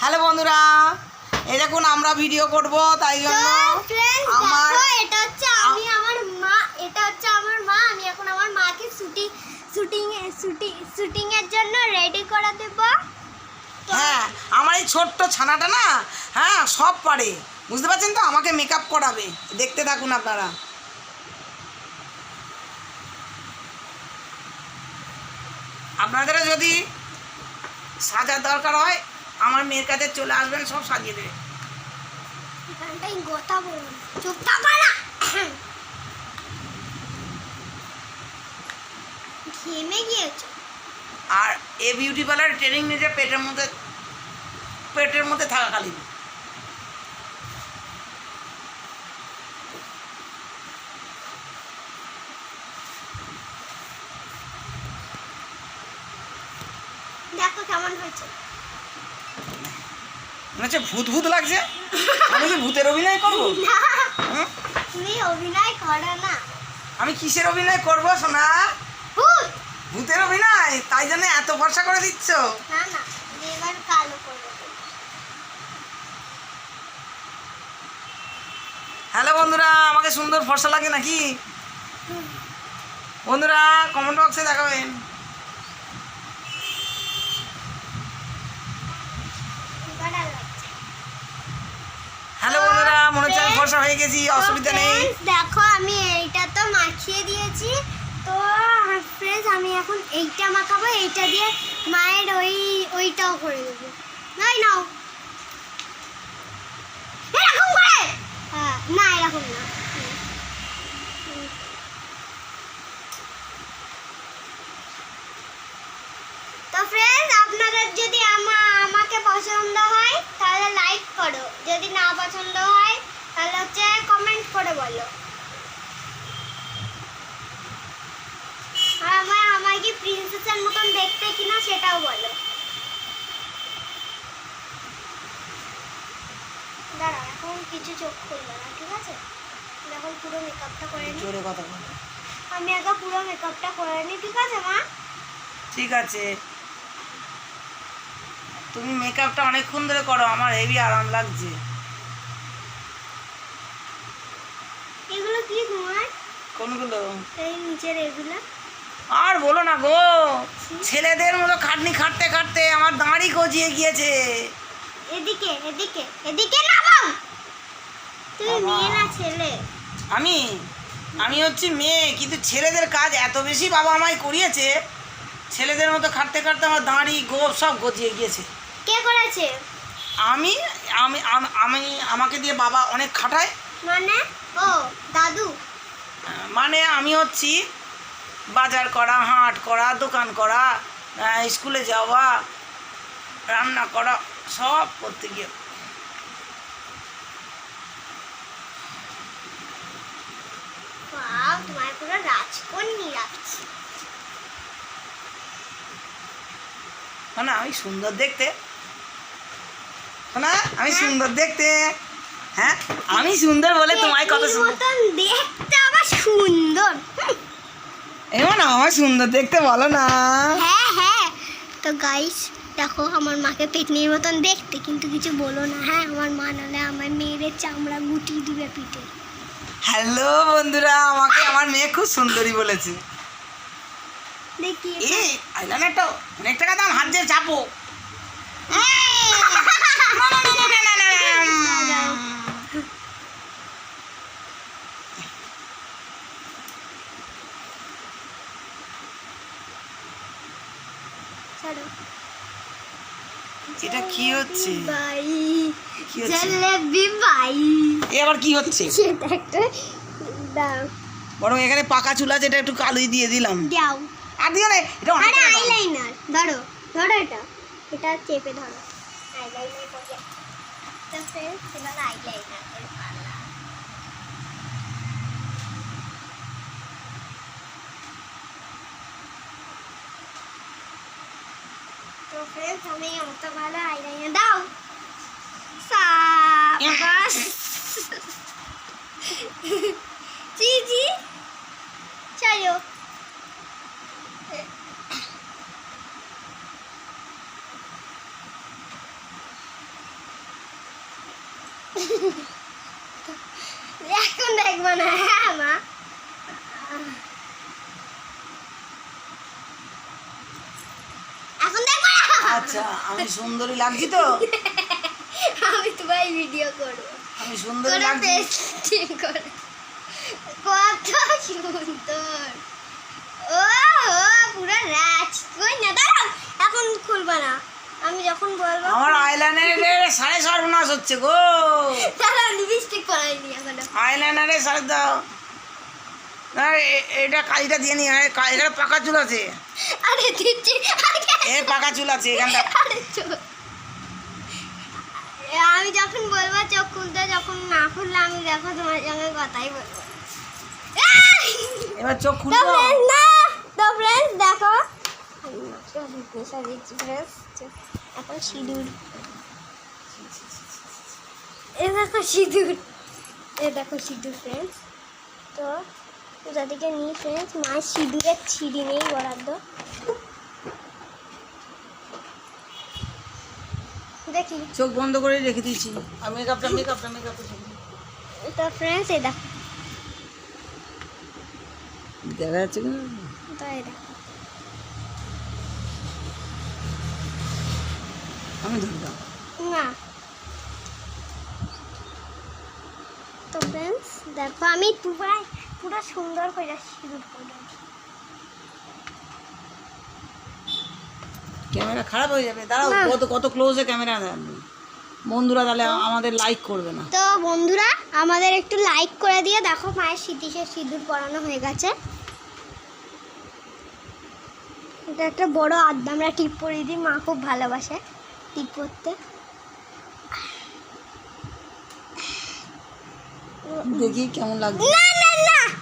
Hello বন্ধুরা, এই দেখুন আমরা ভিডিও করব, তাই জন্য আমার এটা হচ্ছে আমার মা। আমি এখন আমার মাকে শুটিং এর জন্য রেডি করে দেব। হ্যাঁ, আমার এই ছোট্ট ছানাটা না, হ্যাঁ সব পারে, বুঝতে পারছেন তো। আমাকে মেকআপ করাবে, দেখতে থাকুন আপনারা। আপনাদেরও যদি সাজার দরকার হয় আমার মেয়ের কাছে চলে আসবেন, সব সাজিয়ে দেবে। এখানটাই কথা বলুন, চুপ থাকো না। ঘেমে গিয়েছো। আর এ বিউটি পার্লার ট্রেনিং নিয়ে পেটের মধ্যে থাকা খালি। দেখো কেমন হয়েছে। মনে হচ্ছে ভূত ভূত লাগছে। আমি কি ভূতের অভিনয় করবো? তুমি অভিনয় করো না। আমি কিসের অভিনয় করবো সোনা? ভূতের অভিনয়, তাই জন্য এত ভরসা করে দিচ্ছ? না না, এবার কালো করবো। হ্যালো বন্ধুরা, আমাকে সুন্দর ফর্সা লাগে নাকি? বন্ধুরা কমেন্ট বক্সে দেখাবেন। হ্যালো বন্ধুরা, মনে হচ্ছে আমি ফর্সা হয়ে গেছি, অসুবিধা নেই। দেখো আমি এইটা তো মাখিয়ে দিয়েছি, তো ফ্রেন্ডস আমি এখন এইটা মাখাবো, এইটা দিয়ে মায়ের ওইটাও করে দেবো। নাও এরকম করে। হ্যাঁ, না এরকম না। তো ফ্রেন্ডস আপনাদের যদি আমাকে পছন্দ হয় তাহলে লাইক করো, যদি না পছন্দ হয় তাহলে হচ্ছে কমেন্ট করে বলো। আর আমার কি প্রিন্সেসের মতন দেখতে কিনা সেটাও বলো। দাঁড়া, এখন কিছু চোখ খুলবে না, ঠিক আছে? এখন পুরো মেকআপটা করে নি। জোরে কথা বল। আমি আগে পুরো মেকআপটা করে নি, ঠিক আছে মা? ঠিক আছে, তুমি মেকআপটা অনেকক্ষণ ধরে করো, আমার হেভি আরাম লাগছে। এগুলো কি তোমার? কোনগুলো? এই নিচের এগুলো। আর বলো না গো, ছেলেদের মতো খাটনি খাটতে খাটতে আমার দাঁড়ি গজিয়ে গিয়েছে। এদিকে এদিকে এদিকে নামাও। তুমি মেয়ে না ছেলে? আমি হচ্ছি মেয়ে, কিন্তু ছেলেদের কাজ এত বেশি বাবা আমায় করিয়েছে, ছেলেদের মতো খাটতে খাটতে আমার দাঁড়ি গোপ সব গজিয়ে গিয়েছে। কে করেছে? আমি আমি আমি আমাকে দিয়ে বাবা অনেক খাটায়। মানে? ও দাদু। মানে আমি হচ্ছি বাজার করা, হাট করা, দোকান করা, স্কুলে যাওয়া, রান্না করা, সব করতে গিয়ে। বাহ, তোমার পুরো রাজকন্যা লাগছে। না আমি সুন্দর দেখতে, না আমি সুন্দর দেখতে। হ্যাঁ আমি সুন্দর বলে তোমায় কত মতন দেখতে, আবার সুন্দর। এমন আমার সুন্দর দেখতে বলো না। হ্যাঁ হ্যাঁ, তো গাইস দেখো আমার মাকে পেটনির মতন দেখতে, কিন্তু কিছু বলো না, হ্যাঁ? আমার মা নাহলে আমার মেয়ের চামড়া গুটিয়ে দিবে পিঠে। হ্যালো বন্ধুরা, আমাকে আমার মেয়ে খুব সুন্দরী বলেছে। দেখি এই আইলাইনারটা অনেক টাকা দাম, হাত দিয়ে চাপো। এটা কি হচ্ছে? কি হচ্ছে? জলেবি বাই। এ আবার কি হচ্ছে? সেটা একটা দাও। বরং এখানে পাকা চুল আছে, এটা একটু কালোই দিয়ে দিলাম। দাও। আর দিও না, এটা অনেক টাকা দাম। আইলাইনার ধরো, ধরো এটা চেপে ধরো। আইলাইনার করে তো ফ্রেন্ডস এবার আইলাইনার এর পালা। তো ফ্রেন্ডস আমি অত ভালো আইলাইনার দাও। সাবাস। জি জি চলো। এখন দেখবো না, হ্যাঁ মা। এখন দেখবো না। আচ্ছা, আমি সুন্দরী লাগছি তো? আমি তোমার ভিডিও করবো। আমি সুন্দরী তোরা লাগছি? পেস্টিং করে। কত সুন্দর। ও ও পুরো রাজ। কই না, দাঁড়াও, এখন খুলবা না, আমি যখন বলবো। আমার আইলাইনারে সাড়ে সর্বনাশ হচ্ছে গো। দাঁড়াও, লিপস্টিক পরাইনি এখনো। আইলাইনারে সাড়ে দাও না, এটা কাজটা দিয়ে নি। এখানে পাকা চুল আছে। আরে দিচ্ছি। এ পাকা চুল আছে এখানটা। আরে চুপ। আমি যখন বলবো চোখ খুলতে, যখন না খুললে আমি দেখো তোমার সঙ্গে কথাই বলবো। এবার চোখ তো খুলবো। friends, না, তো friends দেখো, এখন সিঁদুর, এ দেখো সিঁদুর, এ দেখো সিঁদুর ফ্রেন্ডস। তো পূজা থেকে নিই ফ্রেন্ডস, মায়ের সিঁদুরের ছিঁড়ি নেই বরাদ্দ। দেখি চোখ বন্ধ করে রেখে দিয়েছি। আর মেকআপটা তো ফ্রেন্ডস, এই দেখো, দেখা যাচ্ছে কিনা? তো এই দেখো, আমি ধরলাম। না। তো ফ্রেন্ডস দেখো, আমি পুরো সুন্দর করে সিঁদুর করে। ক্যামেরা খারাপ হয়ে যাবে, দাঁড়াও। না। কত ক্লোজে ক্যামেরা দেননি বন্ধুরা, তাহলে আমাদের লাইক করবে না। তো বন্ধুরা, আমাদের একটু লাইক করে দিয়ে, দেখো মায়ের স্মৃতিসে সিঁদুর পরানো হয়ে গেছে। এটা একটা বড় আড্ডা, আমরা টিপ পরিয়ে দিই, মা খুব ভালোবাসে টিপ পরতে। দেখি কেমন লাগছে। না